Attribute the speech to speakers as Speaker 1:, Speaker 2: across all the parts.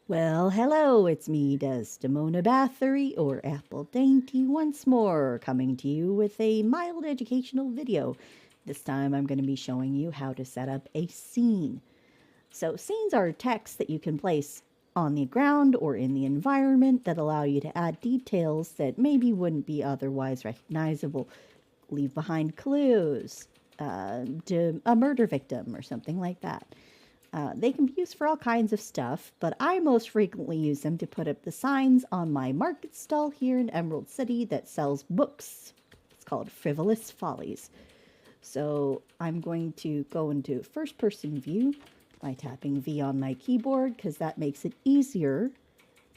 Speaker 1: Well, hello, it's me, Desdemona Bathory, or Apple Dainty, once more, coming to you with a mild educational video. This time I'm going to be showing you how to set up a scene. So scenes are texts that you can place on the ground or in the environment that allow you to add details that maybe wouldn't be otherwise recognizable. Leave behind clues, to a murder victim or something like that. They can be used for all kinds of stuff, but I most frequently use them to put up the signs on my market stall here in Emerald City that sells books. It's called Frivolous Follies. So I'm going to go into first person view by tapping V on my keyboard because that makes it easier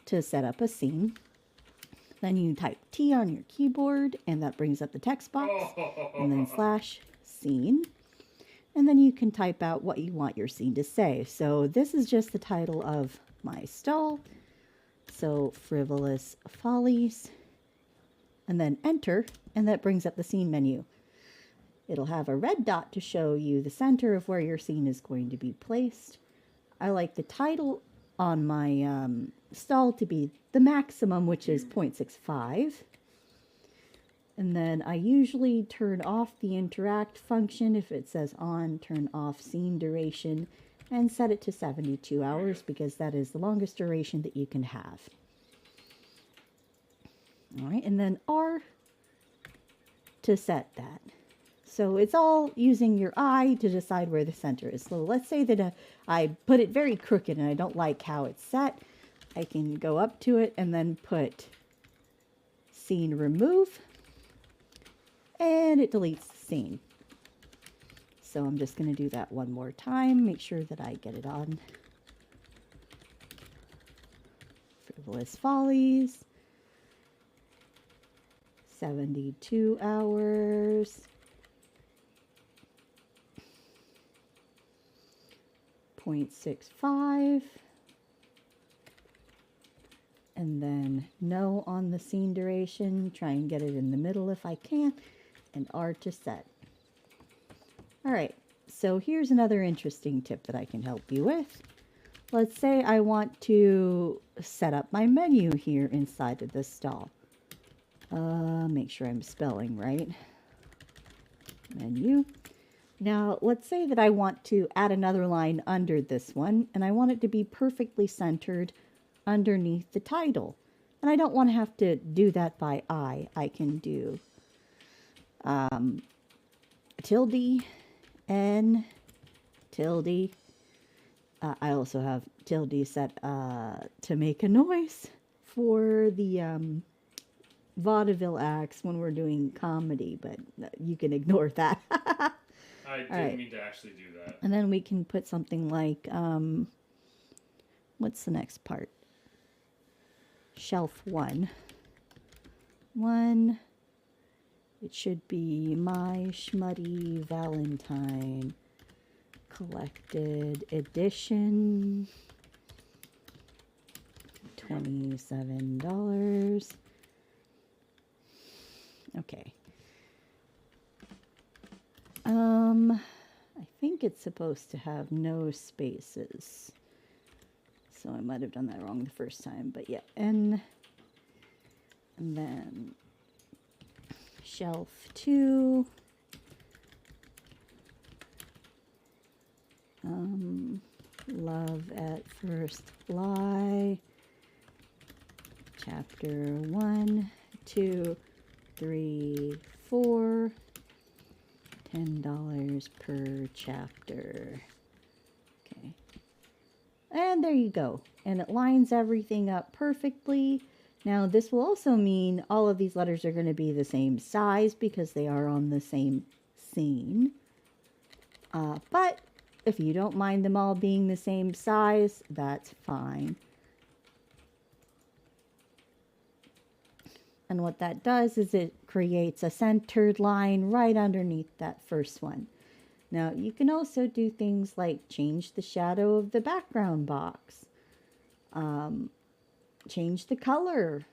Speaker 1: to set up a scene. Then you type T on your keyboard and that brings up the text box, and then slash scene. And then you can type out what you want your scene to say. So this is just the title of my stall. So Frivolous Follies. And then enter, and that brings up the scene menu. It'll have a red dot to show you the center of where your scene is going to be placed. I like the title on my stall to be the maximum, which is 0.65. And then I usually turn off the interact function. If it says on, turn off scene duration and set it to 72 hours because that is the longest duration that you can have. All right, and then R to set that. So it's all using your eye to decide where the center is. So let's say that I put it very crooked and I don't like how it's set. I can go up to it and then put scene remove. And it deletes the scene. So I'm just going to do that one more time. Make sure that I get it on. Frivolous Follies. 72 hours. 0.65. And then no on the scene duration. Try and get it in the middle if I can. And R to set. All right, so here's another interesting tip that I can help you with. Let's say I want to set up my menu here inside of the stall. Make sure I'm spelling right. Menu. Now, let's say that I want to add another line under this one, and I want it to be perfectly centered underneath the title. And I don't want to have to do that by eye. I can do tilde, N, tilde. I also have tilde set to make a noise for the vaudeville acts when we're doing comedy, but you can ignore that.
Speaker 2: I didn't mean to actually do that.
Speaker 1: And then we can put something like, what's the next part? Shelf 1. It should be My Schmutty Valentine Collected Edition. $27. Okay. I think it's supposed to have no spaces. So I might have done that wrong the first time, but yeah. N, and then shelf 2. Love at First Fly. Chapter 1, 2, 3, 4. $10 per chapter. Okay. And there you go. And it lines everything up perfectly. Now, this will also mean all of these letters are going to be the same size because they are on the same scene. But if you don't mind them all being the same size, that's fine. And what that does is it creates a centered line right underneath that first one. Now, you can also do things like change the shadow of the background box. Change the color.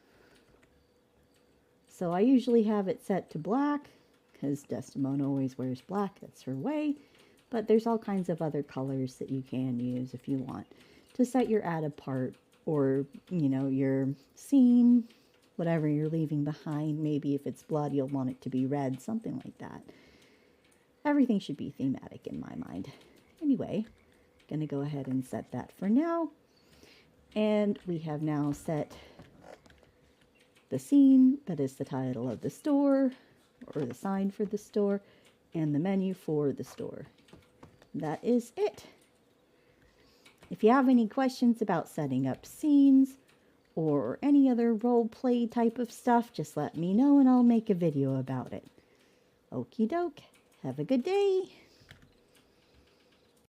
Speaker 1: So I usually have it set to black because Desdemona always wears black. That's her way. But there's all kinds of other colors that you can use if you want to set your ad apart or, you know, your scene, whatever you're leaving behind. Maybe if it's blood, you'll want it to be red, something like that. Everything should be thematic in my mind. Anyway, going to go ahead and set that for now. And we have now set the scene, that is the title of the store, or the sign for the store, and the menu for the store. That is it. If you have any questions about setting up scenes or any other role play type of stuff, just let me know and I'll make a video about it. Okie doke. Have a good day.